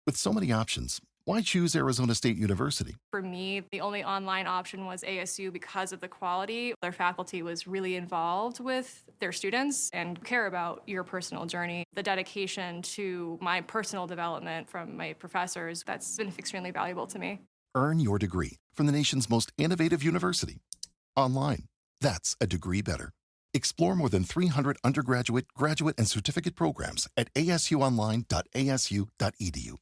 With so many options, why choose Arizona State University? For me, the only online option was ASU because of the quality. Their faculty was really involved with their students and care about your personal journey. The dedication to my personal development from my professors, that's been extremely valuable to me. Earn your degree from the nation's most innovative university. Online. That's a degree better. Explore more than 300 undergraduate, graduate, and certificate programs at asuonline.asu.edu.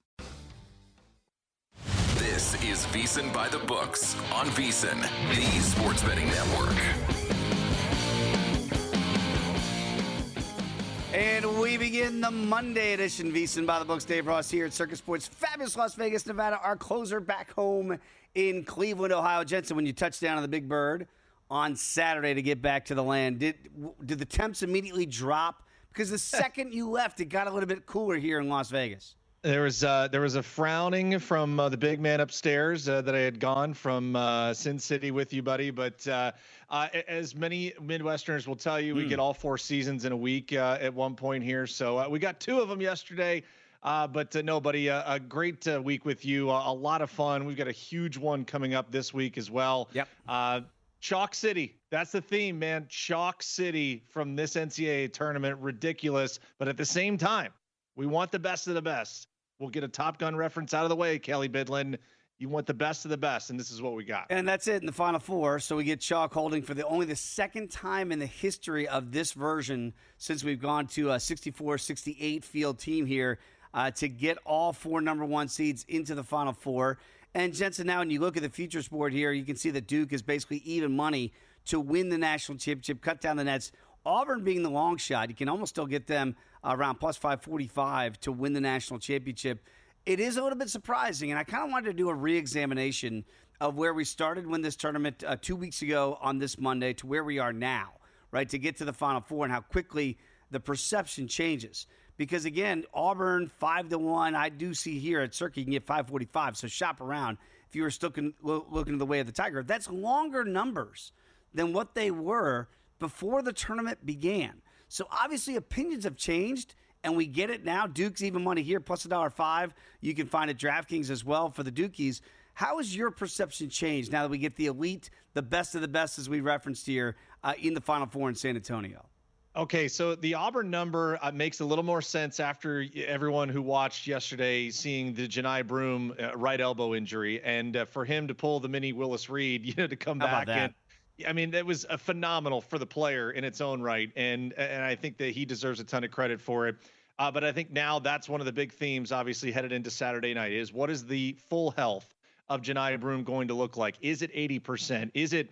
This is VSiN By The Books on VSiN, the sports betting network. And we begin the Monday edition, VSiN By The Books. Dave Ross here at Circus Sports, fabulous Las Vegas, Nevada. Our closer back home in Cleveland, Ohio. Jensen, when you touched down on the Big Bird on Saturday to get back to the land, did the temps immediately drop? Because the second you left, it got a little bit cooler here in Las Vegas. There was a frowning from the big man upstairs that I had gone from Sin City with you, buddy. But as many Midwesterners will tell you, we get all 4 seasons in a week at one point here. So we got 2 of them yesterday. But no, buddy, a great week with you. A lot of fun. We've got a huge one coming up this week as well. Yep. Chalk City. That's the theme, man. Chalk City from this NCAA tournament. Ridiculous. But at the same time, we want the best of the best. We'll get a Top Gun reference out of the way, Kelly Bidlin. You want the best of the best, and this is what we got. And that's it in the Final Four. So we get Chalk holding for only the second time in the history of this version since we've gone to a 64-68 field team here to get all 4 number 1 seeds into the Final Four. And Jensen, now when you look at the futures board here, you can see that Duke is basically even money to win the national championship, cut down the nets. Auburn being the long shot, you can almost still get them around plus 545 to win the national championship. It is a little bit surprising, and I kind of wanted to do a re-examination of where we started when this tournament 2 weeks ago on this Monday to where we are now, right, to get to the Final Four and how quickly the perception changes. Because, again, Auburn 5-1, I do see here at Circuit you can get 545, so shop around if you were still looking the way of the Tiger. That's longer numbers than what they were before the tournament began. So obviously opinions have changed, and we get it now. Duke's even money here, plus $1.05. You can find at DraftKings as well for the Dukies. How has your perception changed now that we get the elite, the best of the best, as we referenced here, in the Final Four in San Antonio? Okay, so the Auburn number makes a little more sense after everyone who watched yesterday seeing the Janai Broome right elbow injury, and for him to pull the mini Willis Reed, to come back and I mean, that was a phenomenal for the player in its own right, and I think that he deserves a ton of credit for it. But I think now that's one of the big themes, obviously, headed into Saturday night is what is the full health of Janai Broome going to look like? Is it 80%? Is it,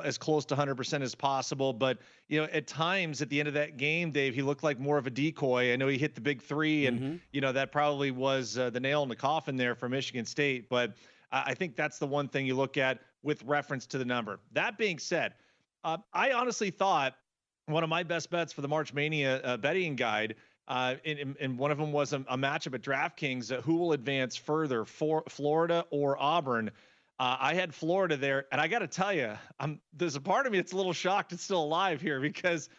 as close to 100% as possible? But, at times at the end of that game, Dave, he looked like more of a decoy. I know he hit the big 3 and, that probably was the nail in the coffin there for Michigan State. But I think that's the one thing you look at with reference to the number. That being said, I honestly thought one of my best bets for the March Mania betting guide, and one of them was a matchup at DraftKings, who will advance further, for Florida or Auburn. I had Florida there, and I got to tell you, there's a part of me that's a little shocked it's still alive here because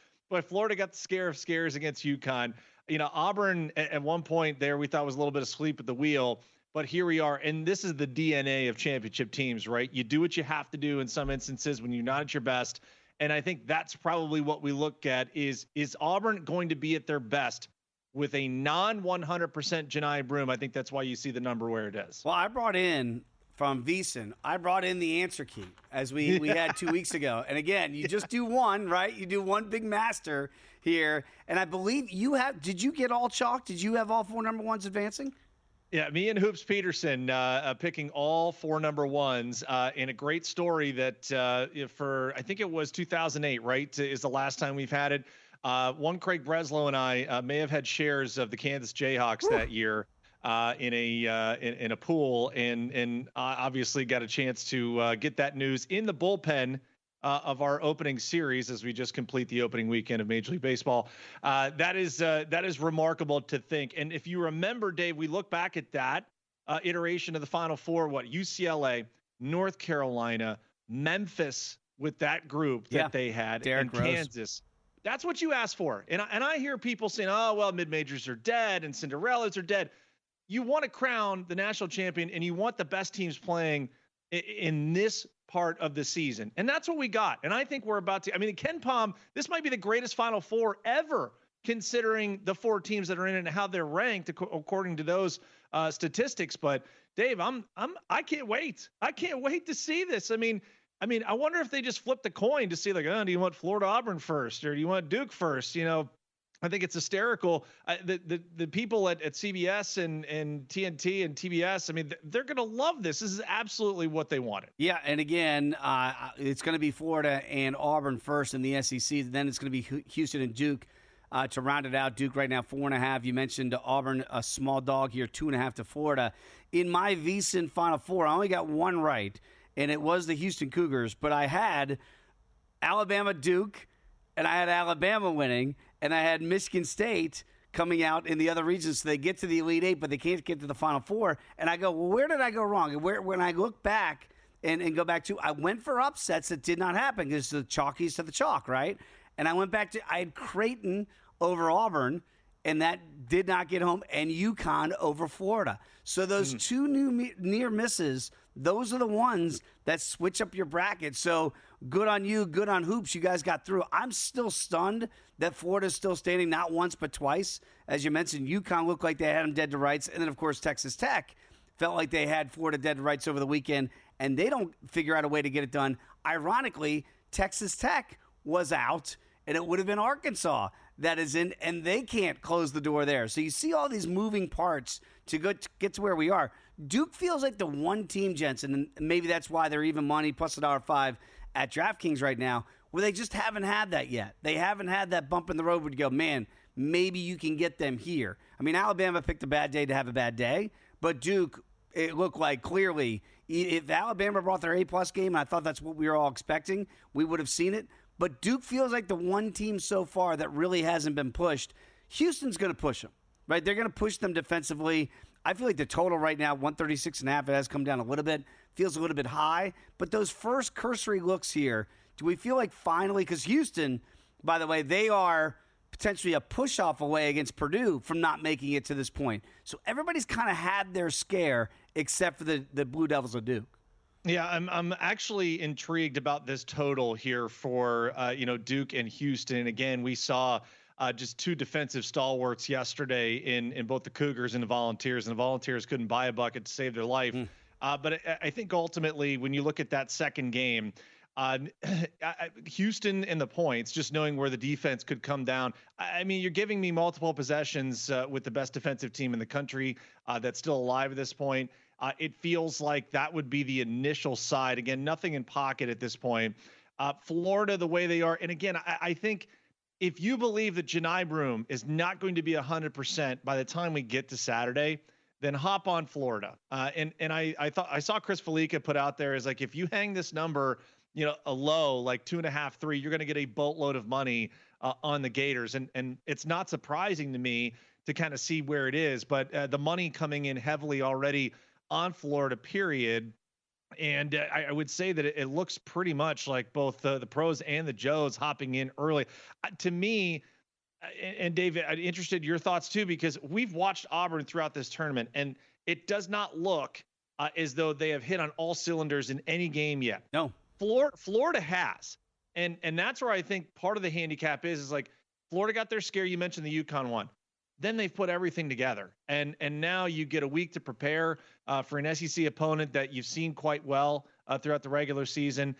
Florida got the scare of scares against UConn. Auburn at one point there we thought was a little bit asleep at the wheel. But here we are, and this is the DNA of championship teams, right? You do what you have to do in some instances when you're not at your best, and I think that's probably what we look at is Auburn going to be at their best with a non-100% Janai Broome? I think that's why you see the number where it is. Well, I brought in from VSiN, the answer key as we had 2 weeks ago. And again, you just do one, right? You do one big master here, and I believe did you get all chalk? Did you have all 4 number 1s advancing? Yeah, me and Hoops Peterson picking all 4 number 1s in a great story that for I think it was 2008, right, is the last time we've had it. One Craig Breslow and I may have had shares of the Kansas Jayhawks that year in a pool, and obviously got a chance to get that news in the bullpen of our opening series as we just complete the opening weekend of Major League Baseball. That is remarkable to think. And if you remember, Dave, we look back at that iteration of the Final Four, UCLA, North Carolina, Memphis with that group that they had, Derrick and Rose. Kansas. That's what you ask for. And I hear people saying, oh, well, mid-majors are dead and Cinderellas are dead. you want to crown the national champion and you want the best teams playing in this part of the season. And that's what we got. And I think we're about to, I mean, Ken Pom, this might be the greatest Final Four ever, considering the 4 teams that are in it and how they're ranked according to those statistics. But Dave, I can't wait. I can't wait to see this. I mean, I wonder if they just flip the coin to see like, do you want Florida Auburn first or do you want Duke first? I think it's hysterical. The people at CBS and TNT and TBS, I mean, they're going to love this. This is absolutely what they wanted. Yeah, and again, it's going to be Florida and Auburn first in the SEC. Then it's going to be Houston and Duke to round it out. Duke right now 4.5. You mentioned Auburn, a small dog here, 2.5 to Florida. In my VSiN Final Four, I only got one right, and it was the Houston Cougars. But I had Alabama Duke, and I had Alabama winning, and I had Michigan State coming out in the other regions, so they get to the Elite Eight, but they can't get to the Final Four. And I go, well, where did I go wrong? And when I look back and go back to, I went for upsets that did not happen because the chalkies to the chalk, right? And I went back to, I had Creighton over Auburn, and that did not get home, and UConn over Florida. So those two near misses, those are the ones that switch up your bracket. So good on you, good on Hoops. You guys got through. I'm still stunned that Florida's still standing not once but twice. As you mentioned, UConn looked like they had them dead to rights. And then, of course, Texas Tech felt like they had Florida dead to rights over the weekend, and they don't figure out a way to get it done. Ironically, Texas Tech was out, and it would have been Arkansas that is in, and they can't close the door there. So you see all these moving parts to get to where we are. Duke feels like the one team, Jensen, and maybe that's why they're even money plus $1.05 at DraftKings right now, where they just haven't had that yet. They haven't had that bump in the road where you go, man, maybe you can get them here. I mean, Alabama picked a bad day to have a bad day, but Duke, it looked like clearly if Alabama brought their A-plus game, and I thought that's what we were all expecting, we would have seen it. But Duke feels like the one team so far that really hasn't been pushed. Houston's going to push them, right? They're going to push them defensively. I feel like the total right now, 136.5, it has come down a little bit. Feels a little bit high. But those first cursory looks here, do we feel like finally, because Houston, by the way, they are potentially a push-off away against Purdue from not making it to this point. So everybody's kind of had their scare except for the Blue Devils of Duke. Yeah, I'm actually intrigued about this total here for Duke and Houston. Again, we saw just two defensive stalwarts yesterday in both the Cougars and the Volunteers, and the Volunteers couldn't buy a bucket to save their life. But I think ultimately, when you look at that second game, Houston and the points, just knowing where the defense could come down. I mean, you're giving me multiple possessions with the best defensive team in the country that's still alive at this point. It feels like that would be the initial side. Again, nothing in pocket at this point. Florida, the way they are. And again, I think if you believe that Janai Broome is not going to be 100% by the time we get to Saturday, then hop on Florida. And I thought I saw Chris Felica put out there is like, if you hang this number, a low, like 2.5, 3, you're going to get a boatload of money on the Gators. And it's not surprising to me to kind of see where it is, but the money coming in heavily already on Florida, period. And I would say that it looks pretty much like both the pros and the Joes hopping in early. To me, and David, I'm interested in your thoughts too, because we've watched Auburn throughout this tournament, and it does not look as though they have hit on all cylinders in any game yet. No. Florida has. And that's where I think part of the handicap is like Florida got their scare. You mentioned the UConn one. Then they've put everything together, and now you get a week to prepare for an SEC opponent that you've seen quite well throughout the regular season.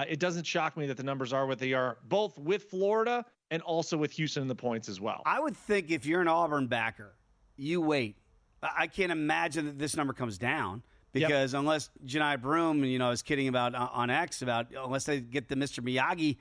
It doesn't shock me that the numbers are what they are, both with Florida and also with Houston and the points as well. I would think if you're an Auburn backer, you wait. I can't imagine that this number comes down because unless Janai Broome, is kidding about on X about unless they get the Mr. Miyagi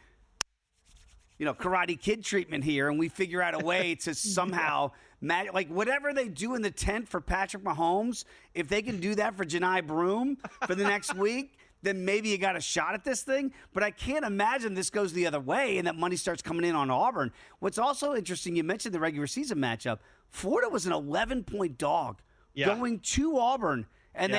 Karate Kid treatment here, and we figure out a way to somehow like whatever they do in the tent for Patrick Mahomes, if they can do that for Janai Broome for the next week, then maybe you got a shot at this thing. But I can't imagine this goes the other way and that money starts coming in on Auburn. What's also interesting, you mentioned the regular season matchup. Florida was an 11-point dog going to Auburn, and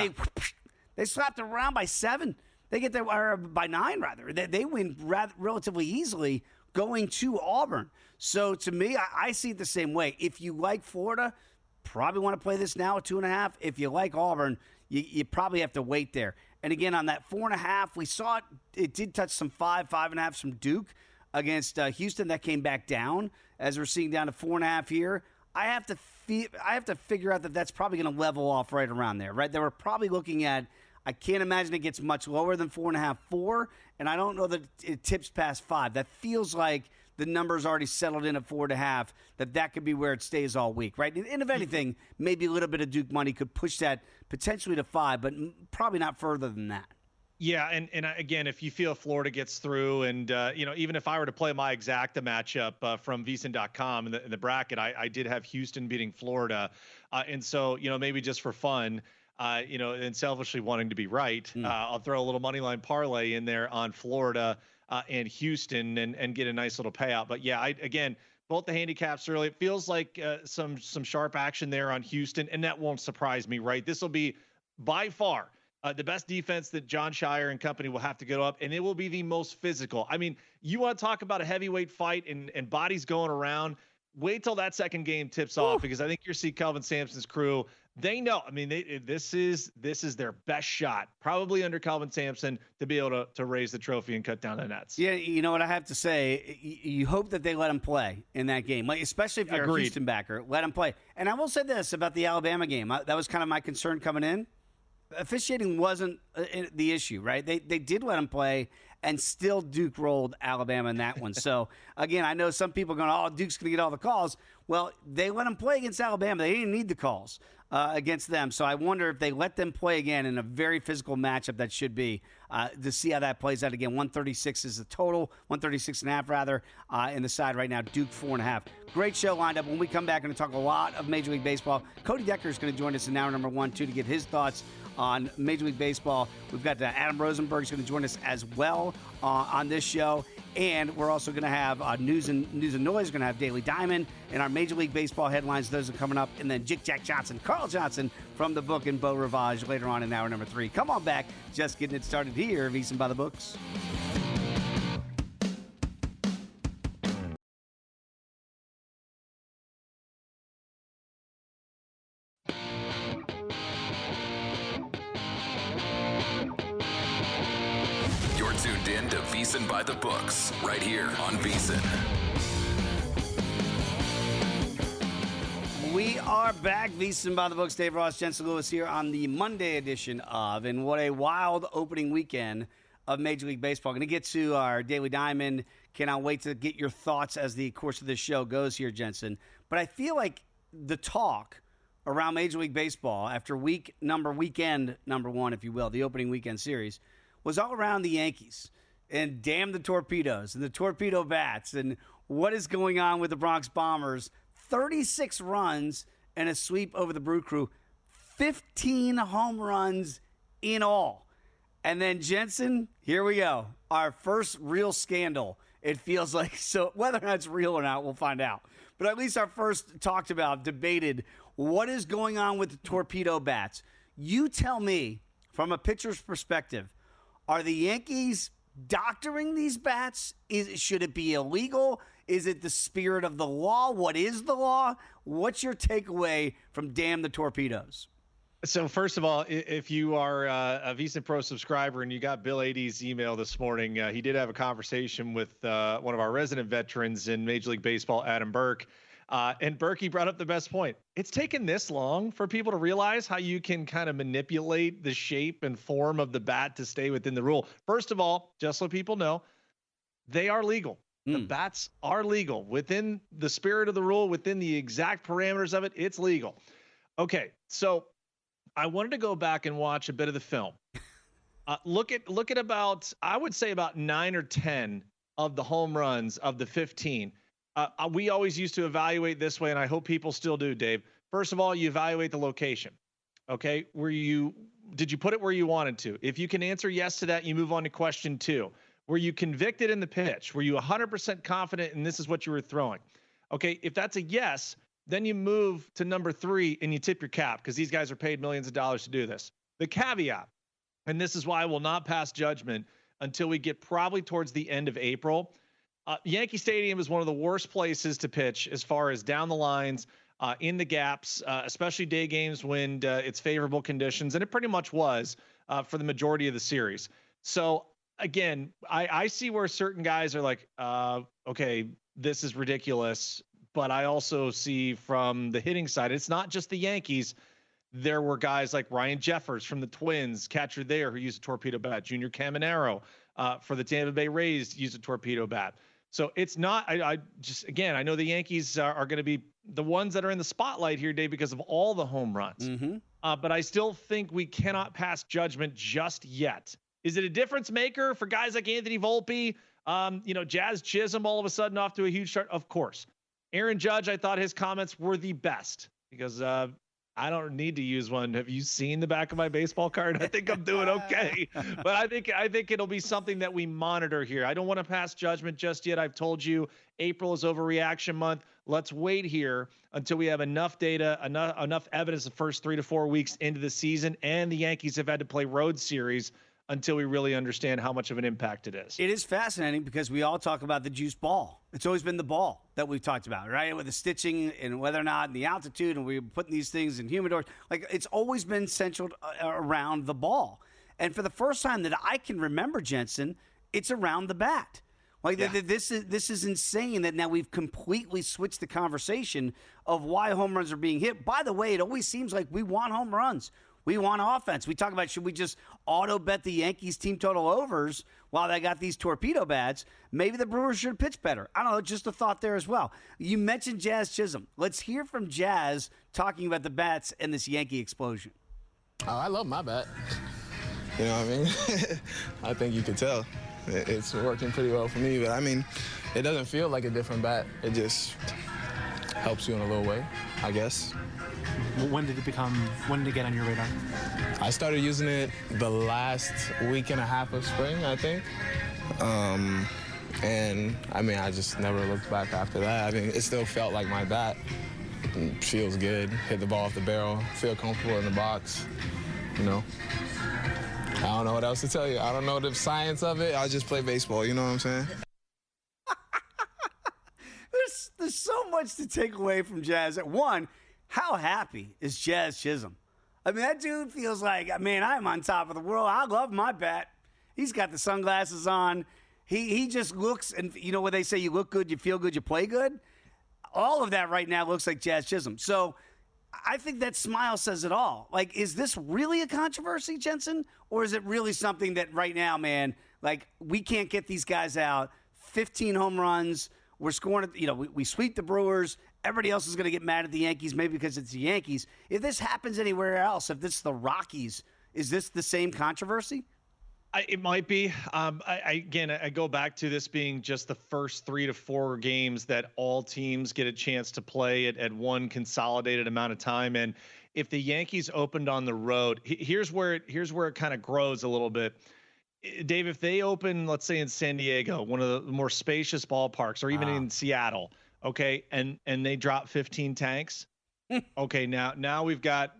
they slapped it around by 7. They get there by 9, rather. They win relatively easily going to Auburn. So to me, I see it the same way. If you like Florida, probably want to play this now at 2.5. If you like Auburn, you probably have to wait there. And again, on that 4.5, we saw it did touch some 5.5 from Duke against Houston. That came back down as we're seeing down to 4.5 here. I have to figure out that that's probably going to level off right around there, right? They were probably looking at, I can't imagine it gets much lower than 4.5, 4, and I don't know that it tips past 5. That feels like the number's already settled in at 4.5, that could be where it stays all week, right? And if anything, maybe a little bit of Duke money could push that potentially to 5, but probably not further than that. Yeah, and again, if you feel Florida gets through, and even if I were to play my exacta matchup from VSiN.com in the bracket, I did have Houston beating Florida, and so maybe just for fun, and selfishly wanting to be right, I'll throw a little money line parlay in there on Florida and Houston and get a nice little payout. But yeah, again, both the handicaps early. It feels like some sharp action there on Houston, and that won't surprise me, right? This will be by far the best defense that John Shire and company will have to go up, and it will be the most physical. I mean, you want to talk about a heavyweight fight and bodies going around, wait till that second game tips off, because I think you'll see Kelvin Sampson's crew. They know. I mean, this is their best shot, probably under Kelvin Sampson, to be able to raise the trophy and cut down the nets. Yeah, you know what I have to say? You hope that they let him play in that game, especially if you're a Houston backer. Let him play. And I will say this about the Alabama game. That was kind of my concern coming in. Officiating wasn't the issue, right? They did let him play, and still Duke rolled Alabama in that one. So, again, I know some people are going, oh, Duke's going to get all the calls. Well, they let him play against Alabama. They didn't need the calls against them. So I wonder if they let them play again in a very physical matchup that should be, to see how that plays out again. 136 is the total, 136.5 rather, in the side right now, Duke 4.5. Great show lined up. When we come back, we're going to talk a lot of Major League Baseball. Cody Decker is going to join us in hour number 1, 2 to get his thoughts on Major League Baseball. We've got Adam Rosenberg is going to join us as well on this show. And we're also going to have News and Noise. We're going to have Daily Diamond and our Major League Baseball headlines. Those are coming up. And then Jick Jack Johnson, Carl Johnson from the book, and Beau Rivage later on in hour number 3. Come on back. Just getting it started here. VSiN By The Books. You're tuned in to VSiN By The Books, right here on VSiN. We are back. VSiN By The Books. Dave Ross, Jensen Lewis here on the Monday edition of, and what a wild opening weekend of Major League Baseball. Going to get to our Daily Diamond. Cannot wait to get your thoughts as the course of this show goes here, Jensen. But I feel like the talk around Major League Baseball after weekend number 1, if you will, the opening weekend series, was all around the Yankees. And damn the torpedoes and the torpedo bats and what is going on with the Bronx Bombers. 36 runs and a sweep over the Brew Crew. 15 home runs in all. And then Jensen, here we go. Our first real scandal. It feels like, so whether or not it's real or not, we'll find out. But at least our first talked about, debated, what is going on with the torpedo bats. You tell me, from a pitcher's perspective, are the Yankees doctoring these bats? Should it be illegal? Is it the spirit of the law? What is the law? What's your takeaway from Damn the Torpedoes? So first of all, if you are a VSiN Pro subscriber and you got Bill Ady's email this morning, he did have a conversation with one of our resident veterans in Major League Baseball, Adam Burke. And Berkey brought up the best point. It's taken this long for people to realize how you can kind of manipulate the shape and form of the bat to stay within the rule. First of all, just so people know, they are legal. The bats are legal within the spirit of the rule, within the exact parameters of it. It's legal. Okay. So I wanted to go back and watch a bit of the film. Look at about, I would say about 9 or 10 of the home runs of the 15. We always used to evaluate this way, and I hope people still do, Dave. First of all, you evaluate the location. Okay, did you put it where you wanted to? If you can answer yes to that, you move on to question 2. Were you convicted in the pitch? Were you 100% confident and this is what you were throwing? Okay, if that's a yes, then you move to number 3 and you tip your cap because these guys are paid millions of dollars to do this. The caveat, and this is why I will not pass judgment until we get probably towards the end of April. Yankee Stadium is one of the worst places to pitch as far as down the lines. in the gaps, especially day games when it's favorable conditions, and it pretty much was for the majority of the series. So again, I see where certain guys are like, okay, this is ridiculous. But I also see from the hitting side, it's not just the Yankees. There were guys like Ryan Jeffers from the Twins, catcher there, who used a torpedo bat. Junior Caminero for the Tampa Bay Rays used a torpedo bat. So it's not, I know the Yankees are going to be the ones that are in the spotlight here, Dave, because of all the home runs. Mm-hmm. But I still think we cannot pass judgment just yet. Is it a difference maker for guys like Anthony Volpe? Jazz Chisholm all of a sudden off to a huge start? Of course. Aaron Judge, I thought his comments were the best because I don't need to use one. Have you seen the back of my baseball card? I think I'm doing okay. But I think it'll be something that we monitor here. I don't want to pass judgment just yet. I've told you April is overreaction month. Let's wait here until we have enough data, enough evidence the first 3 to 4 weeks into the season, and the Yankees have had to play road series until we really understand how much of an impact it is. It is fascinating because we all talk about the juice ball. It's always been the ball that we've talked about, right? With the stitching and whether or not and the altitude, and we're putting these things in humidors. Like, it's always been centered around the ball. And for the first time that I can remember, Jensen, it's around the bat. Like, this is insane that now we've completely switched the conversation of why home runs are being hit. By the way, it always seems like we want home runs. We want offense. We talk about, should we just auto bet the Yankees team total overs while they got these torpedo bats? Maybe the Brewers should pitch better. I don't know, just a thought there as well. You mentioned Jazz Chisholm. Let's hear from Jazz talking about the bats and this Yankee explosion. Oh, I love my bat. You know what I mean? I think you could tell. It's working pretty well for me, but I mean, it doesn't feel like a different bat. It just helps you in a little way, I guess. When did it get on your radar? I started using it the last week and a half of spring, I think. And I mean, I just never looked back after that. I mean, it still felt like my bat. It feels good, hit the ball off the barrel, feel comfortable in the box, you know. I don't know what else to tell you. I don't know the science of it. I just play baseball, you know what I'm saying? There's so much to take away from Jazz. One, how happy is Jazz Chisholm? I mean, that dude feels like, man, I'm on top of the world. I love my bat. He's got the sunglasses on. He just looks, and you know what they say, you look good, you feel good, you play good? All of that right now looks like Jazz Chisholm. So I think that smile says it all. Like, is this really a controversy, Jensen? Or is it really something that right now, man, like, we can't get these guys out, 15 home runs, we're scoring, we sweep the Brewers. Everybody else is going to get mad at the Yankees, maybe because it's the Yankees. If this happens anywhere else, if this is the Rockies, is this the same controversy? It might be. I go back to this being just the first 3 to 4 games that all teams get a chance to play at one consolidated amount of time. And if the Yankees opened on the road, here's where it kind of grows a little bit. Dave, if they open, let's say in San Diego, one of the more spacious ballparks, or even in Seattle, okay, and they drop 15 tanks, okay, now we've got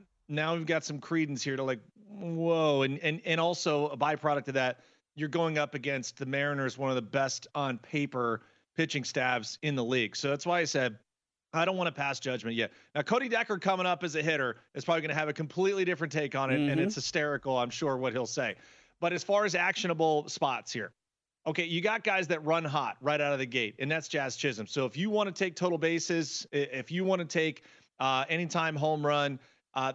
some credence here to like, whoa, and also a byproduct of that, you're going up against the Mariners, one of the best on paper pitching staffs in the league. So that's why I said I don't want to pass judgment yet. Now, Cody Decker coming up as a hitter is probably going to have a completely different take on it, and it's hysterical, I'm sure, what he'll say. But as far as actionable spots here, okay, you got guys that run hot right out of the gate, and that's Jazz Chisholm. So if you want to take total bases, if you want to take anytime home run,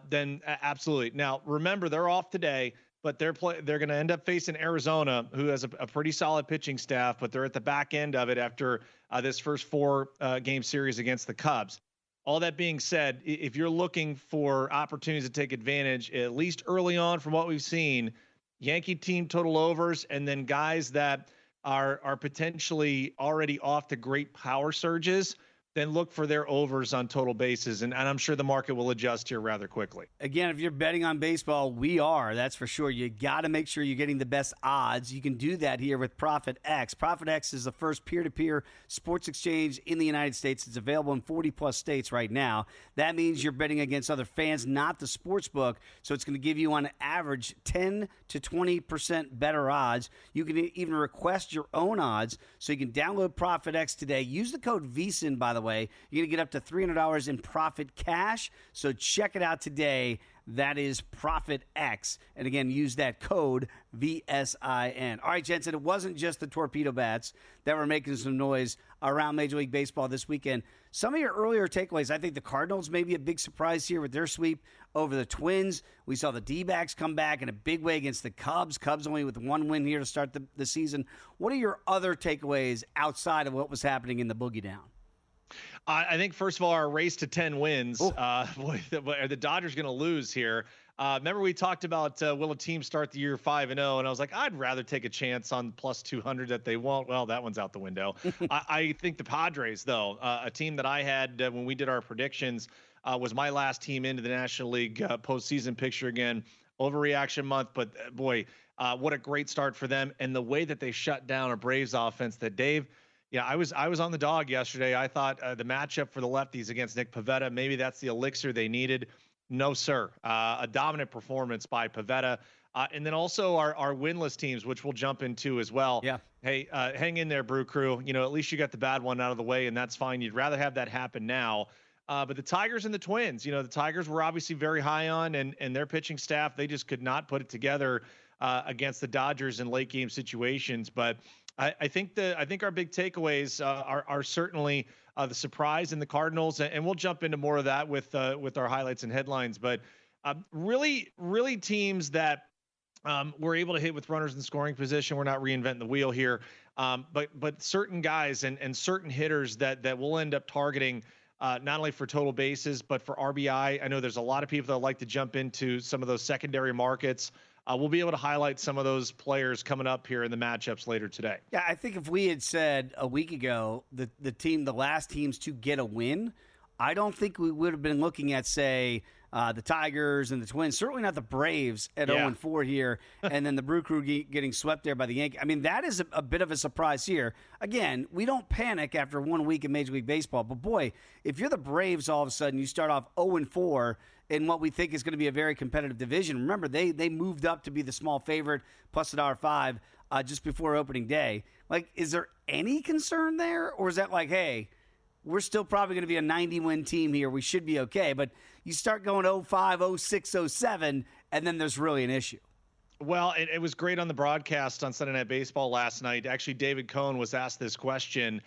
then absolutely. Now, remember, they're off today, but they're going to end up facing Arizona, who has a pretty solid pitching staff, but they're at the back end of it after this first 4-game series against the Cubs. All that being said, if you're looking for opportunities to take advantage, at least early on from what we've seen, Yankee team total overs, and then guys that are potentially already off to great power surges, then look for their overs on total bases. And I'm sure the market will adjust here rather quickly. Again, if you're betting on baseball, we are. That's for sure. You got to make sure you're getting the best odds. You can do that here with ProfitX. ProfitX is the first peer-to-peer sports exchange in the United States. It's available in 40-plus states right now. That means you're betting against other fans, not the sports book. So it's going to give you, on average, 10 to 20% better odds. You can even request your own odds. So you can download ProfitX today. Use the code VSiN, by the way. way. You're going to get up to $300 in profit cash. So check it out today. That is Profit X. And again, use that code VSIN. All right, Jensen, it wasn't just the torpedo bats that were making some noise around Major League Baseball this weekend. Some of your earlier takeaways, I think the Cardinals may be a big surprise here with their sweep over the Twins. We saw the D-backs come back in a big way against the Cubs. Cubs only with one win here to start the season. What are your other takeaways outside of what was happening in the Boogie Down? I think, first of all, our race to 10 wins. Are the Dodgers going to lose here? Remember we talked about will a team start the year 5-0, and I was like, I'd rather take a chance on plus 200 that they won't. Well, that one's out the window. I think the Padres, though, a team that I had when we did our predictions, was my last team into the National League postseason picture again. Overreaction month, but boy, what a great start for them, and the way that they shut down a Braves offense that Dave. Yeah, I was on the dog yesterday. I thought the matchup for the lefties against Nick Pivetta, maybe that's the elixir they needed. No, sir. A dominant performance by Pivetta. And then also our winless teams, which we'll jump into as well. Yeah. Hey, hang in there, Brew Crew. At least you got the bad one out of the way, and that's fine. You'd rather have that happen now. But the Tigers and the Twins, the Tigers were obviously very high on, and their pitching staff, they just could not put it together against the Dodgers in late game situations. But I think our big takeaways are certainly the surprise in the Cardinals, and we'll jump into more of that with our highlights and headlines. But really teams that were able to hit with runners in scoring position. We're not reinventing the wheel here, but certain guys and certain hitters that will end up targeting not only for total bases but for RBI. I know there's a lot of people that like to jump into some of those secondary markets. We'll be able to highlight some of those players coming up here in the matchups later today. Yeah, I think if we had said a week ago the last teams to get a win, I don't think we would have been looking at, say, the Tigers and the Twins. Certainly not the Braves at 0-4 here, and then the Brew Crew getting swept there by the Yankees. I mean, that is a bit of a surprise here. Again, we don't panic after 1 week in Major League Baseball, but boy, if you're the Braves all of a sudden, you start off 0-4 in what we think is going to be a very competitive division. Remember, they moved up to be the small favorite, plus $1.05 just before opening day. Like, is there any concern there, or is that like, hey, we're still probably going to be a 90-win team here. We should be okay. But you start going 0-5, 0-6, 0-7, and then there's really an issue. Well, it was great on the broadcast on Sunday Night Baseball last night. Actually, David Cohn was asked this question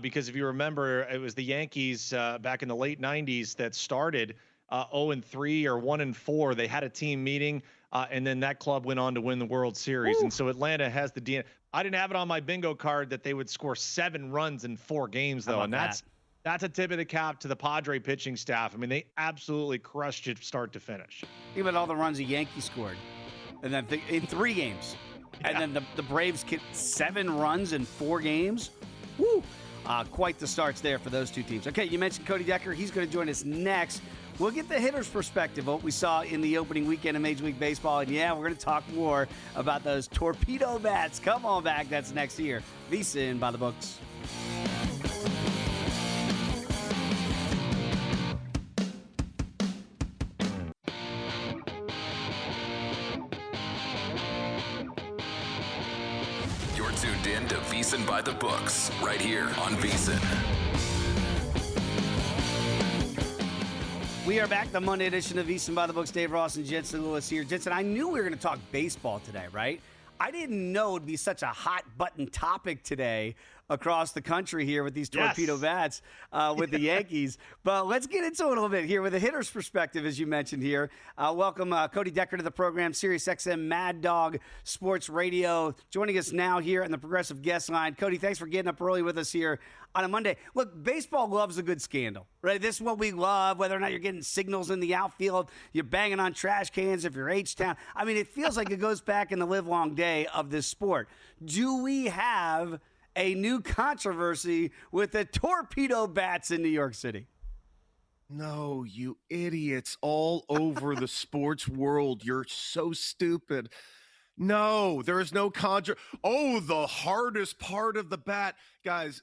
because if you remember, it was the Yankees back in the late 90s that started 0-3 or 1-4. They had a team meeting, and then that club went on to win the World Series. And so Atlanta has the DNA. I didn't have it on my bingo card that they would score 7 runs in 4 games, though, and that's a tip of the cap to the Padre pitching staff. I mean, they absolutely crushed it start to finish. Think about all the runs the Yankees scored, and then in 3 games, and then the Braves kicked 7 runs in 4 games. Woo! Quite the starts there for those 2 teams. Okay, you mentioned Cody Decker. He's going to join us next. We'll get the hitter's perspective, what we saw in the opening weekend of Major League Baseball. And, yeah, we're going to talk more about those torpedo bats. Come on back. That's next year. VSiN By The Books. You're tuned in to VSiN By The Books, right here on VSiN. We are back, the Monday edition of VSiN By The Books. Dave Ross and Jensen Lewis here. Jensen, I knew we were going to talk baseball today, right? I didn't know it would be such a hot-button topic today across the country here with these torpedo bats with the Yankees. But let's get into it a little bit here with a hitter's perspective, as you mentioned here. Welcome Cody Decker to the program, SiriusXM Mad Dog Sports Radio, joining us now here on the Progressive Guest Line. Cody, thanks for getting up early with us here on a Monday. Look, baseball loves a good scandal, right? This is what we love, whether or not you're getting signals in the outfield, you're banging on trash cans if you're H-Town. I mean, it feels like it goes back in the livelong day of this sport. Do we have a new controversy with the torpedo bats in New York City? No, you idiots all over the sports world. You're so stupid. No, there is no the hardest part of the bat. Guys,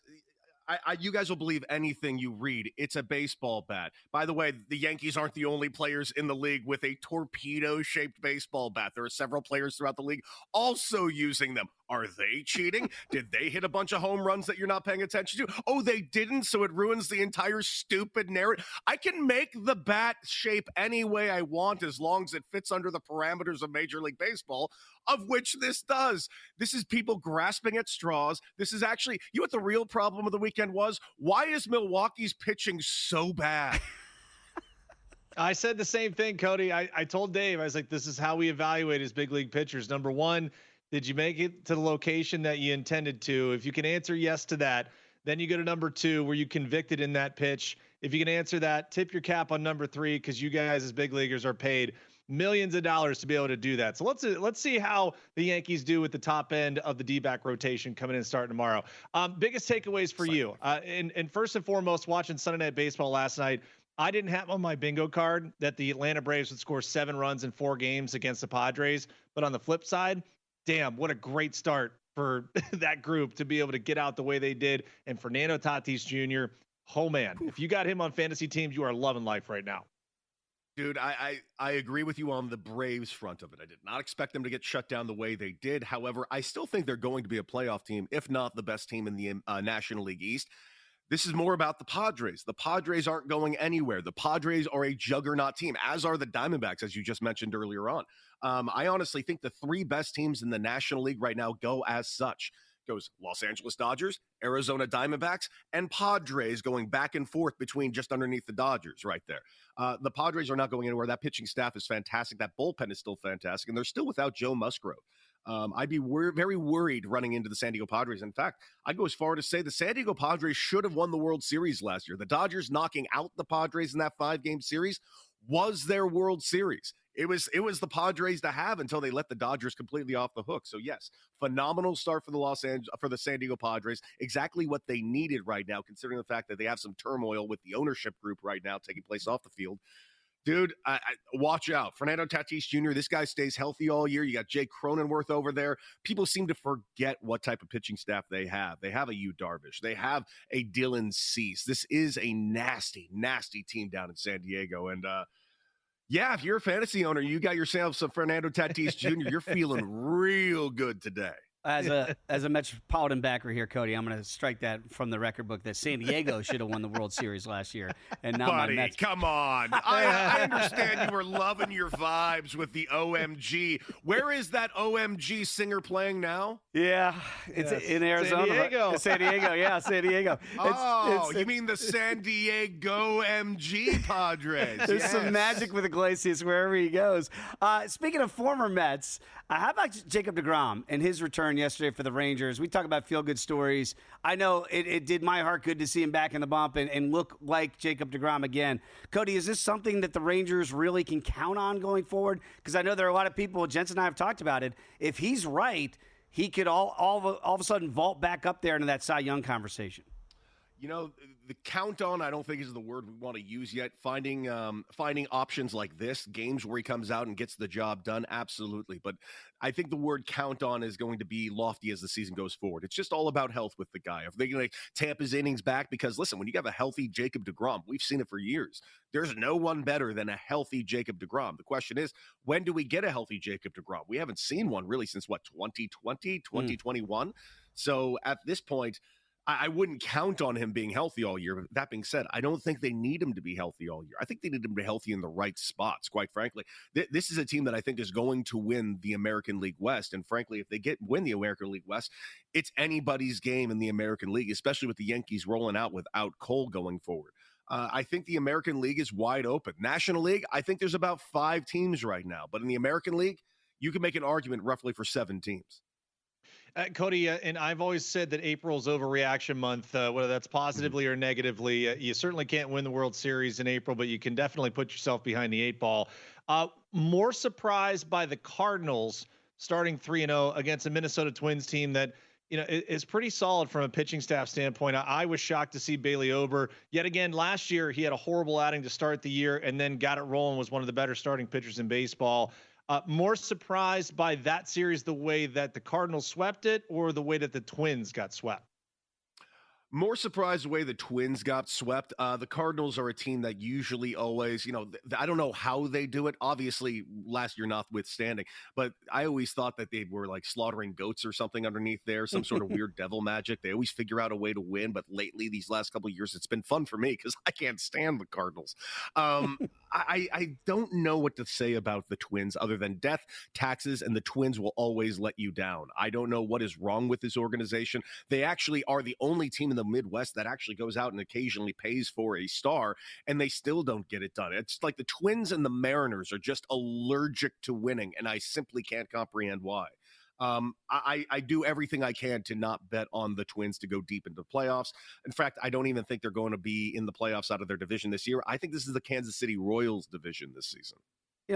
you guys will believe anything you read. It's a baseball bat. By the way, the Yankees aren't the only players in the league with a torpedo-shaped baseball bat. There are several players throughout the league also using them. Are they cheating? Did they hit a bunch of home runs that you're not paying attention to? Oh, they didn't, so it ruins the entire stupid narrative. I can make the bat shape any way I want as long as it fits under the parameters of Major League Baseball, of which this does. This is people grasping at straws. This is actually, you know what the real problem of the weekend was? Why is Milwaukee's pitching so bad? I said the same thing, Cody. I told Dave, I was like, this is how we evaluate as big league pitchers. Number one, did you make it to the location that you intended to? If you can answer yes to that, then you go to number two, were you convicted in that pitch? If you can answer that, tip your cap on number three, because you guys as big leaguers are paid millions of dollars to be able to do that. So let's see how the Yankees do with the top end of the D-back rotation coming in starting tomorrow. Biggest takeaways for you. And first and foremost, watching Sunday Night Baseball last night, I didn't have on my bingo card that the Atlanta Braves would score 7 runs in 4 games against the Padres. But on the flip side, damn, what a great start for that group to be able to get out the way they did. And Fernando Tatis Jr., oh man, if you got him on fantasy teams, you are loving life right now. Dude, I agree with you on the Braves front of it. I did not expect them to get shut down the way they did. However, I still think they're going to be a playoff team, if not the best team in the National League East. This is more about the Padres. The Padres aren't going anywhere. The Padres are a juggernaut team, as are the Diamondbacks, as you just mentioned earlier on. I honestly think the 3 best teams in the National League right now go as such. Goes Los Angeles Dodgers, Arizona Diamondbacks, and Padres going back and forth between just underneath the Dodgers right there. The Padres are not going anywhere. That pitching staff is fantastic. That bullpen is still fantastic, and they're still without Joe Musgrove. I'd be very worried running into the San Diego Padres. In fact, I'd go as far to say the San Diego Padres should have won the World Series last year. The Dodgers knocking out the Padres in that 5-game series was their World Series. It was the Padres to have until they let the Dodgers completely off the hook. So yes, phenomenal start for the San Diego Padres. Exactly what they needed right now, considering the fact that they have some turmoil with the ownership group right now taking place off the field. Dude, watch out. Fernando Tatis Jr., this guy stays healthy all year. You got Jake Cronenworth over there. People seem to forget what type of pitching staff they have. They have a Yu Darvish. They have a Dylan Cease. This is a nasty, nasty team down in San Diego. And, yeah, if you're a fantasy owner, you got yourself some Fernando Tatis Jr., you're feeling real good today. As a Metropolitan backer here, Cody, I'm going to strike that from the record book that San Diego should have won the World Series last year. And now Buddy, my Mets. Come on. I understand you were loving your vibes with the OMG. Where is that OMG singer playing now? Yeah, it's in Arizona. San Diego. San Diego, yeah, San Diego. You mean the San Diego MG Padres? There's some magic with Iglesias wherever he goes. Speaking of former Mets, how about Jacob deGrom and his return yesterday for the Rangers? We talk about feel-good stories. I know it did my heart good to see him back in the bump and look like Jacob deGrom again. Cody, is this something that the Rangers really can count on going forward? Because I know there are a lot of people, Jensen and I have talked about it. If he's right, he could all of a sudden vault back up there into that Cy Young conversation. You know, the count on, I don't think is the word we want to use yet. Finding options like this, games where he comes out and gets the job done, absolutely. But I think the word count on is going to be lofty as the season goes forward. It's just all about health with the guy. If they're going to tamp his innings back, because listen, when you have a healthy Jacob deGrom, we've seen it for years. There's no one better than a healthy Jacob deGrom. The question is, when do we get a healthy Jacob deGrom? We haven't seen one really since, 2020, 2021? So at this point, I wouldn't count on him being healthy all year. But that being said, I don't think they need him to be healthy all year. I think they need him to be healthy in the right spots, quite frankly. This is a team that I think is going to win the American League West. And frankly, if they win the American League West, it's anybody's game in the American League, especially with the Yankees rolling out without Cole going forward. I think the American League is wide open. National League, I think there's about 5 teams right now. But in the American League, you can make an argument roughly for 7 teams. Cody, and I've always said that April's overreaction month, whether that's positively or negatively. You certainly can't win the World Series in April, but you can definitely put yourself behind the 8 ball. More surprised by the Cardinals starting 3-0 against a Minnesota Twins team that, is pretty solid from a pitching staff standpoint. I was shocked to see Bailey Ober. Yet again, last year he had a horrible outing to start the year and then got it rolling, was one of the better starting pitchers in baseball. More surprised by that series, the way that the Cardinals swept it, or the way that the Twins got swept? More surprised the way the Twins got swept. The Cardinals are a team that usually always, I don't know how they do it. Obviously, last year notwithstanding, but I always thought that they were like slaughtering goats or something underneath there, some sort of weird devil magic. They always figure out a way to win, but lately, these last couple of years, it's been fun for me because I can't stand the Cardinals. I don't know what to say about the Twins other than death, taxes, and the Twins will always let you down. I don't know what is wrong with this organization. They actually are the only team in the Midwest that actually goes out and occasionally pays for a star, and they still don't get it done. It's like the Twins and the Mariners are just allergic to winning, and I simply can't comprehend why. I do everything I can to not bet on the Twins to go deep into the playoffs. In fact, I don't even think they're going to be in the playoffs out of their division this year. I think this is the Kansas City Royals division this season.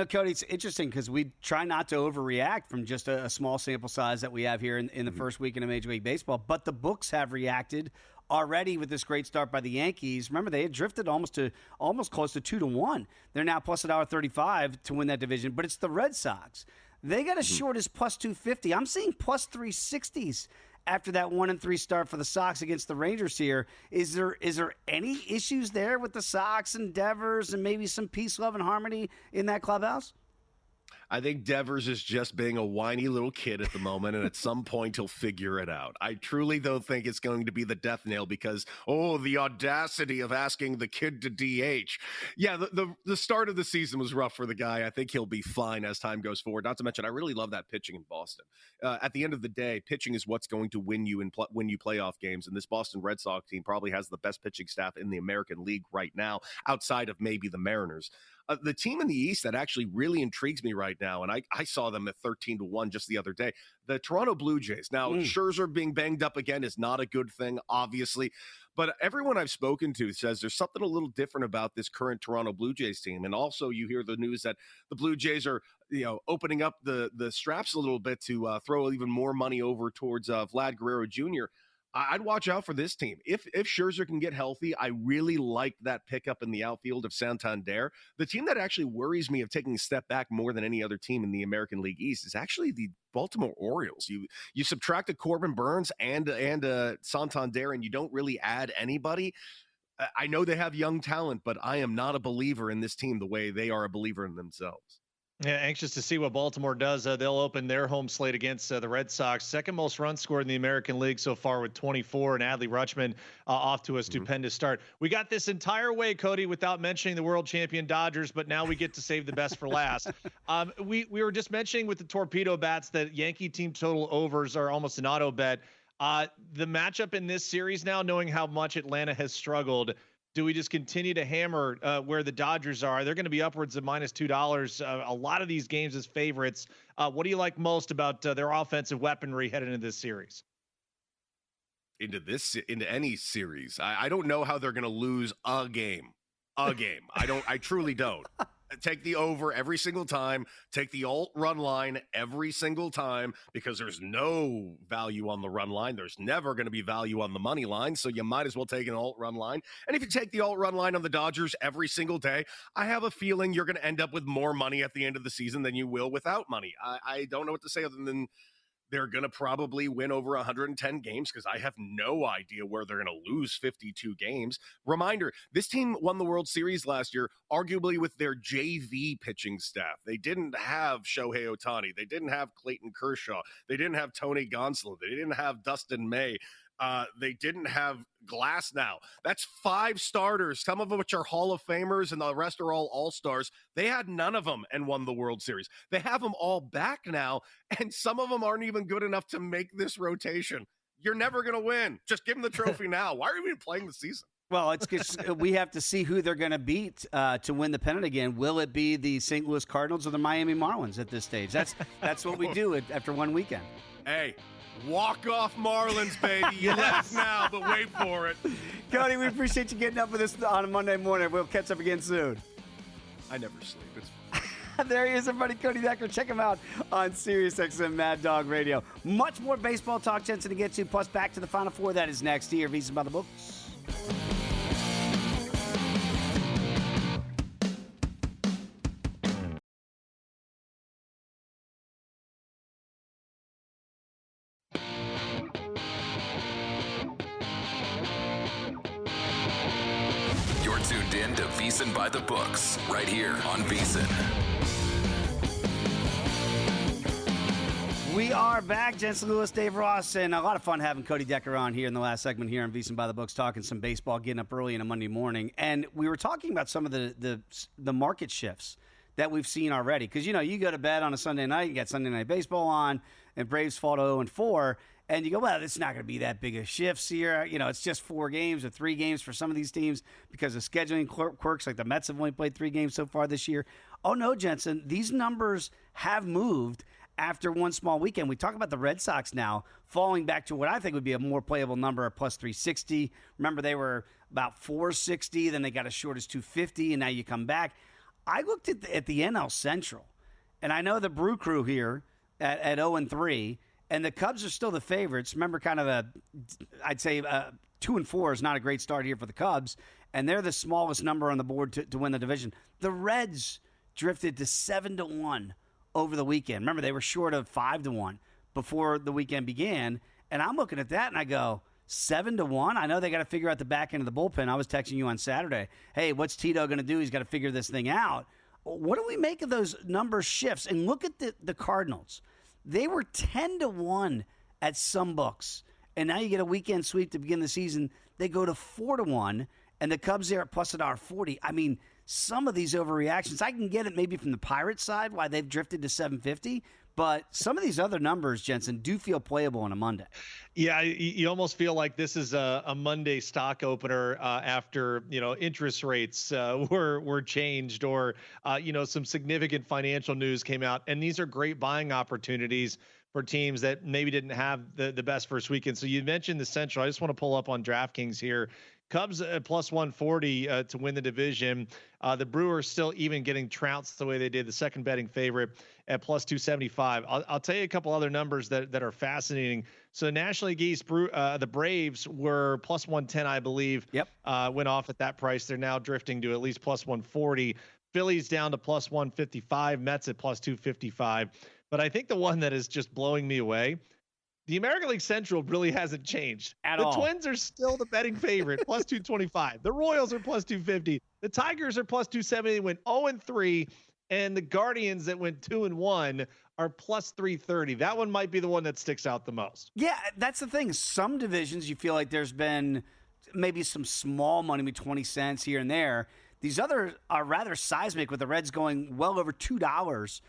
Cody, it's interesting because we try not to overreact from just a small sample size that we have here in the first weekend of Major League Baseball, but the books have reacted already with this great start by the Yankees. Remember, they had drifted almost close to 2-1. They're now plus $1.35 to win that division, but it's the Red Sox. They got as short as plus 250. I'm seeing plus 360s after that 1-3 start for the Sox against the Rangers here. Is there any issues there with the Sox and Devers and maybe some peace, love, and harmony in that clubhouse? I think Devers is just being a whiny little kid at the moment, and at some point he'll figure it out. I truly don't think it's going to be the death nail because, the audacity of asking the kid to DH. Yeah, the start of the season was rough for the guy. I think he'll be fine as time goes forward. Not to mention, I really love that pitching in Boston. At the end of the day, pitching is what's going to win you playoff games, and this Boston Red Sox team probably has the best pitching staff in the American League right now, outside of maybe the Mariners. The team in the East that actually really intrigues me right now, and I saw them at 13-1 just the other day, the Toronto Blue Jays. Now, Scherzer being banged up again is not a good thing, obviously, but everyone I've spoken to says there's something a little different about this current Toronto Blue Jays team. And also you hear the news that the Blue Jays are, opening up the straps a little bit to throw even more money over towards Vlad Guerrero Jr. I'd watch out for this team. If Scherzer can get healthy, I really like that pickup in the outfield of Santander. The team that actually worries me of taking a step back more than any other team in the American League East is actually the Baltimore Orioles. You subtracted Corbin Burns and Santander, and you don't really add anybody. I know they have young talent, but I am not a believer in this team the way they are a believer in themselves. Yeah, anxious to see what Baltimore does. They'll open their home slate against the Red Sox. Second most runs scored in the American League so far with 24, and Adley Rutschman off to a stupendous start. We got this entire way, Cody, without mentioning the world champion Dodgers, but now we get to save the best for last. We were just mentioning with the torpedo bats that Yankee team total overs are almost an auto bet. The matchup in this series now, knowing how much Atlanta has struggled, do we just continue to hammer where the Dodgers are? They're going to be upwards of minus $2. A lot of these games as favorites. What do you like most about their offensive weaponry headed into this series? Into any series. I don't know how they're going to lose a game. I truly don't. Take the over every single time. Take the alt run line every single time because there's no value on the run line. There's never going to be value on the money line, so you might as well take an alt run line. And if you take the alt run line on the Dodgers every single day, I have a feeling you're going to end up with more money at the end of the season than you will without money. I don't know what to say other than they're going to probably win over 110 games because I have no idea where they're going to lose 52 games. Reminder, this team won the World Series last year, arguably with their JV pitching staff. They didn't have Shohei Ohtani. They didn't have Clayton Kershaw. They didn't have Tony Gonsolin. They didn't have Dustin May. They didn't have Glass now. That's 5 starters, some of which are Hall of Famers and the rest are all All-Stars. They had none of them and won the World Series. They have them all back now, and some of them aren't even good enough to make this rotation. You're never going to win. Just give them the trophy now. Why are you even playing the season? Well, it's because we have to see who they're going to beat to win the pennant again. Will it be the St. Louis Cardinals or the Miami Marlins at this stage? That's what we do after one weekend. Hey, walk-off Marlins, baby. You left now, but wait for it. Cody, we appreciate you getting up with us on a Monday morning. We'll catch up again soon. I never sleep. It's fine. There he is, everybody. Cody Decker. Check him out on SiriusXM Mad Dog Radio. Much more baseball talk, Jensen, to get to, plus back to the Final Four. That is next here. VSiN By The Books. tuned in to VSiN By The Books, right here on VSiN. We are back. Jensen Lewis, Dave Ross, and a lot of fun having Cody Decker on here in the last segment here on VSiN By The Books, talking some baseball, getting up early on a Monday morning. And we were talking about some of the market shifts that we've seen already. Because, you go to bed on a Sunday night, you got Sunday Night Baseball on, and Braves fall to 0-4, and you go, well, it's not going to be that big of shifts here. It's just 4 games or 3 games for some of these teams because of scheduling quirks, like the Mets have only played 3 games so far this year. Oh, no, Jensen, these numbers have moved after one small weekend. We talk about the Red Sox now falling back to what I think would be a more playable number of plus 360. Remember, they were about 460, then they got as short as 250, and now you come back. I looked at the NL Central, and I know the Brew Crew here at 0-3, and the Cubs are still the favorites. Remember, I'd say 2-4 is not a great start here for the Cubs, and they're the smallest number on the board to win the division. The Reds drifted to 7-1 over the weekend. Remember, they were short of 5-1 before the weekend began, and I'm looking at that and I go, 7-1. I know they got to figure out the back end of the bullpen. I was texting you on Saturday. Hey, what's Tito going to do? He's got to figure this thing out. What do we make of those number shifts? And look at the Cardinals. They were 10-1 at some books, and now you get a weekend sweep to begin the season. They go to 4-1, and the Cubs there at plus $1.40. I mean, some of these overreactions, I can get it maybe from the Pirates side, why they've drifted to 750. But some of these other numbers, Jensen, do feel playable on a Monday. Yeah, you almost feel like this is a Monday stock opener after interest rates were changed, or some significant financial news came out, and these are great buying opportunities for teams that maybe didn't have the best first weekend. So you mentioned the Central. I just want to pull up on DraftKings here. Cubs at plus 140 to win the division. The Brewers still even getting trounced the way they did, the second betting favorite at plus 275. I'll tell you a couple other numbers that are fascinating. So National League East, the Braves were plus 110, I believe. Yep. Went off at that price. They're now drifting to at least plus 140. Phillies down to plus 155. Mets at plus 255. But I think the one that is just blowing me away, the American League Central really hasn't changed at all. The Twins are still the betting favorite, plus 225. The Royals are plus 250. The Tigers are plus 270. They went 0-3, and the Guardians that went 2-1 are plus 330. That one might be the one that sticks out the most. Yeah, that's the thing. Some divisions you feel like there's been maybe some small money, maybe 20 cents here and there. These others are rather seismic, with the Reds going well over $2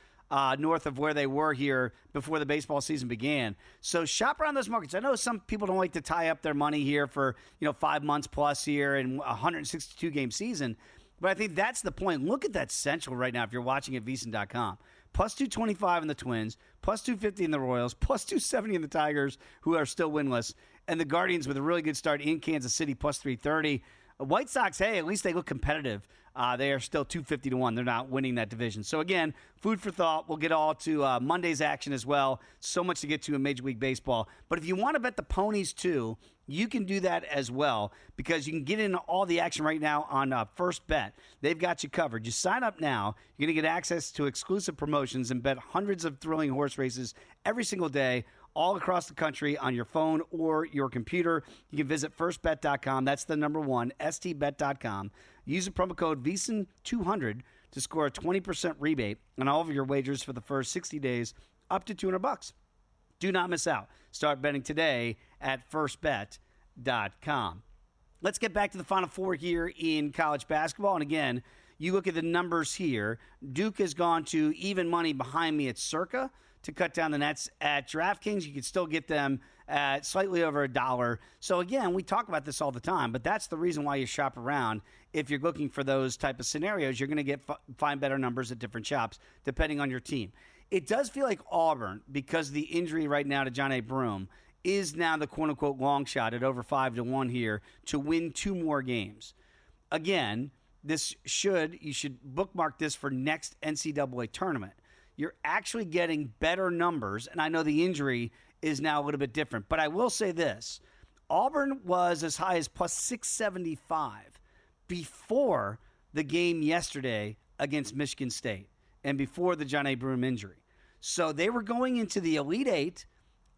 north of where they were here before the baseball season began. So shop around those markets. I know some people don't like to tie up their money here for 5 months plus here and a 162 game season, but I think that's the point. Look at that Central right now if you're watching at VSiN.com. Plus 225 in the Twins, plus 250 in the Royals, plus 270 in the Tigers, who are still winless, and the Guardians with a really good start in Kansas City, plus 330. White Sox, hey, at least they look competitive. They are still 250 to 1. They're not winning that division. So, again, food for thought. We'll get all to Monday's action as well. So much to get to in Major League Baseball. But if you want to bet the ponies, too, you can do that as well, because you can get into all the action right now on First Bet. They've got you covered. You sign up now. You're going to get access to exclusive promotions and bet hundreds of thrilling horse races every single day, all across the country on your phone or your computer. You can visit firstbet.com. That's the number one, stbet.com. Use the promo code VSiN200 to score a 20% rebate on all of your wagers for the first 60 days, up to $200. Do not miss out. Start betting today at firstbet.com. Let's get back to the Final Four here in college basketball. And again, you look at the numbers here. Duke has gone to even money behind me at Circa to cut down the nets. At DraftKings, you can still get them at slightly over $1. So again, we talk about this all the time, but that's the reason why you shop around. If you're looking for those type of scenarios, you're going to find better numbers at different shops, depending on your team. It does feel like Auburn, because the injury right now to John A. Broome, is now the quote-unquote long shot at over 5-1 here to win 2 more games. Again, you should bookmark this for next NCAA tournament. You're actually getting better numbers, and I know the injury is now a little bit different. But I will say this. Auburn was as high as plus 675 before the game yesterday against Michigan State and before the John A. Broome injury. So they were going into the Elite Eight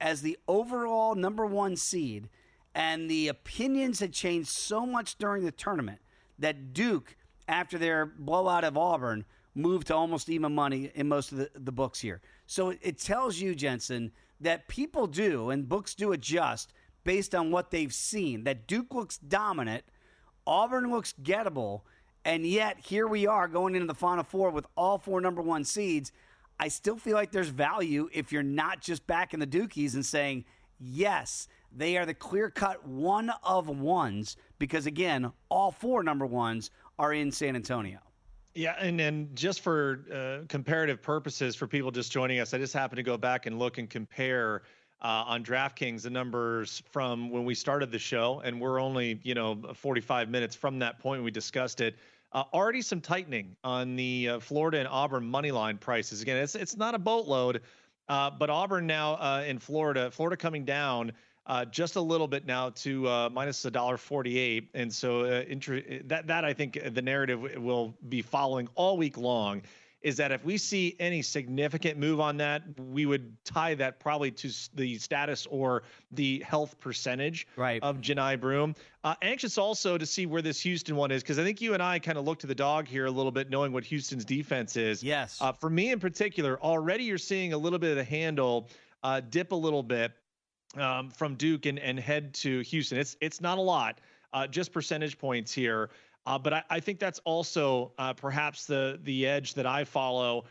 as the overall number 1 seed, and the opinions had changed so much during the tournament that Duke, after their blowout of Auburn, moved to almost even money in most of the books here. So it tells you, Jensen, that people do, and books do adjust based on what they've seen, that Duke looks dominant, Auburn looks gettable, and yet here we are going into the Final Four with all 4 number 1 seeds. I still feel like there's value if you're not just backing the Dukies and saying, yes, they are the clear-cut one of ones, because, again, all 4 number 1s are in San Antonio. Yeah, and just for comparative purposes for people just joining us, I just happened to go back and look and compare on DraftKings the numbers from when we started the show, and we're only 45 minutes from that point when we discussed it. Already some tightening on the Florida and Auburn money line prices. Again, it's not a boatload, but Auburn now in Florida coming down just a little bit now to minus $1.48, and so that I think the narrative will be following all week long is that if we see any significant move on that, we would tie that probably to the status or the health percentage of Janai Broome. Anxious also to see where this Houston one is, because I think you and I kind of look to the dog here a little bit, knowing what Houston's defense is. Yes. For me in particular, already you're seeing a little bit of the handle dip a little bit from Duke and head to Houston. It's not a lot, just percentage points here. But I think that's also perhaps the edge that I follow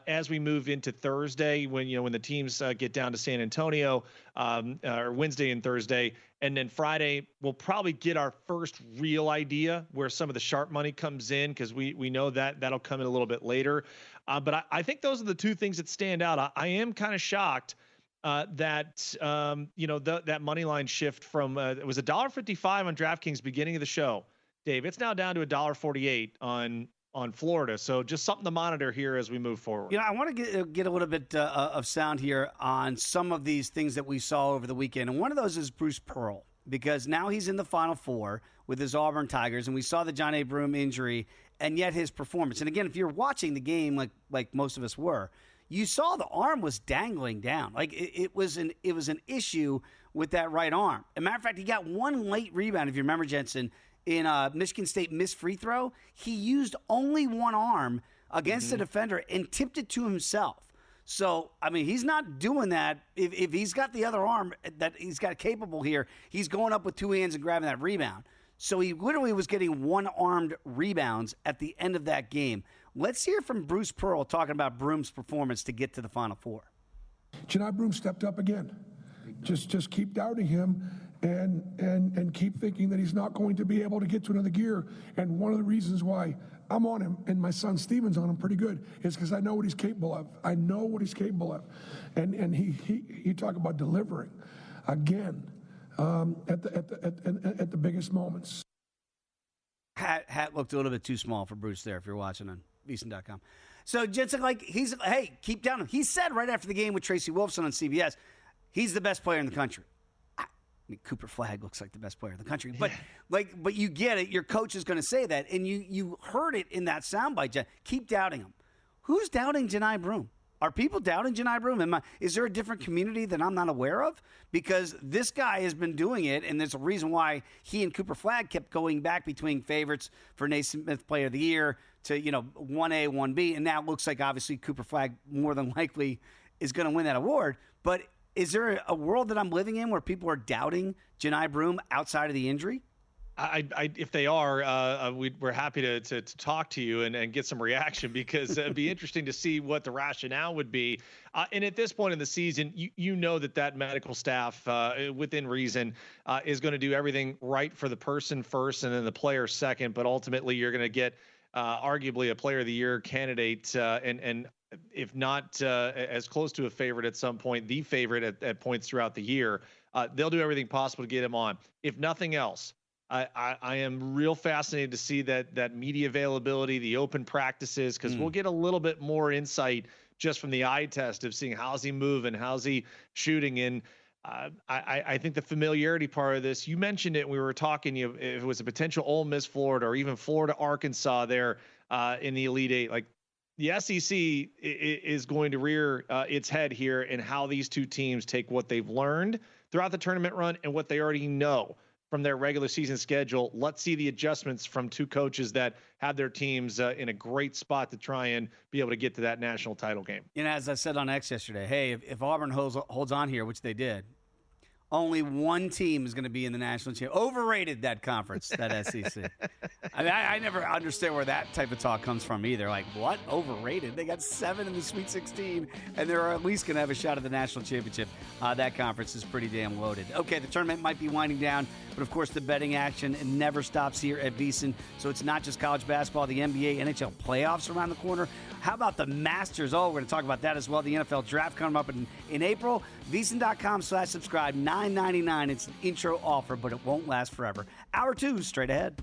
as we move into Thursday, when the teams get down to San Antonio, or Wednesday and Thursday, and then Friday we'll probably get our first real idea where some of the sharp money comes in, because we know that'll come in a little bit later. But I think those are the two things that stand out. I am kind of shocked that that money line shift from it was $1.55 on DraftKings beginning of the show, Dave. It's now down to $1.48 on Florida. So just something to monitor here as we move forward. I want to get a little bit of sound here on some of these things that we saw over the weekend. And one of those is Bruce Pearl, because now he's in the Final Four with his Auburn Tigers, and we saw the Janai Broome injury, and yet his performance. And again, if you're watching the game like most of us were, you saw the arm was dangling down. Like it was an issue with that right arm. As a matter of fact, he got one late rebound, if you remember, Jensen, in Michigan State missed free throw. He used only one arm against the defender and tipped it to himself. So, I mean, he's not doing that. If he's got the other arm that he's got capable here, he's going up with two hands and grabbing that rebound. So he literally was getting one-armed rebounds at the end of that game. Let's hear from Bruce Pearl talking about Broome's performance to get to the Final Four. Janai Broome stepped up again. Just keep doubting him and keep thinking that he's not going to be able to get to another gear. And one of the reasons why I'm on him and my son Steven's on him pretty good is because I know what he's capable of. I know what he's capable of. And he talk about delivering again at the biggest moments. Hat looked a little bit too small for Bruce there if you're watching on VSiN.com. So Jensen, hey, keep down him. He said right after the game with Tracy Wolfson on CBS, he's the best player in the country. I mean, Cooper Flagg looks like the best player in the country, but but you get it. Your coach is going to say that, and you heard it in that soundbite. Jen, keep doubting him. Who's doubting Janai Broome? Are people doubting Janai Broome? Is there a different community that I'm not aware of? Because this guy has been doing it, and there's a reason why he and Cooper Flagg kept going back between favorites for Naismith Player of the Year to 1A, 1B, and now it looks like obviously Cooper Flagg more than likely is going to win that award. But is there a world that I'm living in where people are doubting Janai Broome outside of the injury? If they are, we're happy to talk to you and get some reaction, because it'd be interesting to see what the rationale would be. And at this point in the season, you know that medical staff, within reason, is going to do everything right for the person first and then the player second. But ultimately, you're going to get arguably a Player of the Year candidate, and if not as close to a favorite at some point, the favorite at points throughout the year. They'll do everything possible to get him on. If nothing else, I am real fascinated to see that media availability, the open practices, because we'll get a little bit more insight just from the eye test of seeing how's he moving, how's he shooting. And I think the familiarity part of this, you mentioned it, we were talking, if it was a potential Ole Miss Florida or even Florida Arkansas there in the Elite Eight, like the SEC is going to rear its head here in how these two teams take what they've learned throughout the tournament run and what they already know from their regular season schedule. Let's see the adjustments from two coaches that have their teams in a great spot to try and be able to get to that national title game. As I said on X yesterday, hey, if Auburn holds on here, which they did, only one team is going to be in the national championship. Overrated, that conference, that SEC. I never understand where that type of talk comes from either. Like, what? Overrated? They got 7 in the Sweet 16, and they're at least going to have a shot at the national championship. That conference is pretty damn loaded. Okay, the tournament might be winding down, but of course the betting action never stops here at VSiN. So it's not just college basketball, the NBA, NHL playoffs around the corner. How about the Masters? Oh, we're going to talk about that as well. The NFL draft coming up in April. VSiN.com/subscribe, $9.99. It's an intro offer, but it won't last forever. Hour 2 straight ahead.